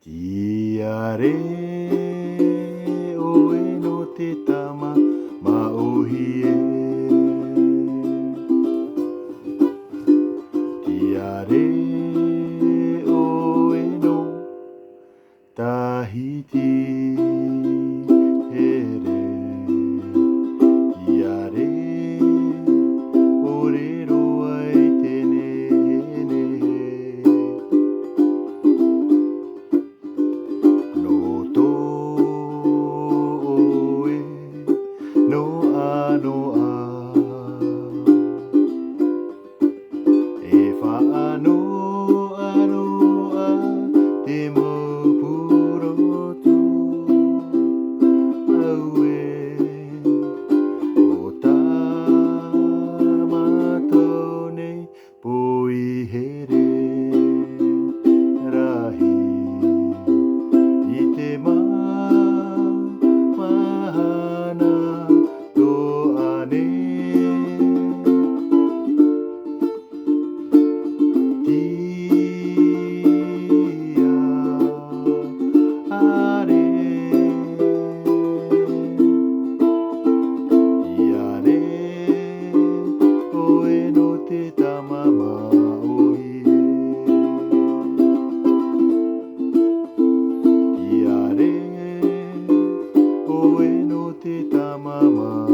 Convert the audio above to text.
ティアレオエのてたままおひえティアレオエのタヒティヘレティアレオレロアイテネネノトエノアノアエファノアノアテモプロトアウエオタマトネポイヘレラヒイテママハナトアネティアアレティアレオエのてたままおいえティアレオエのてたまま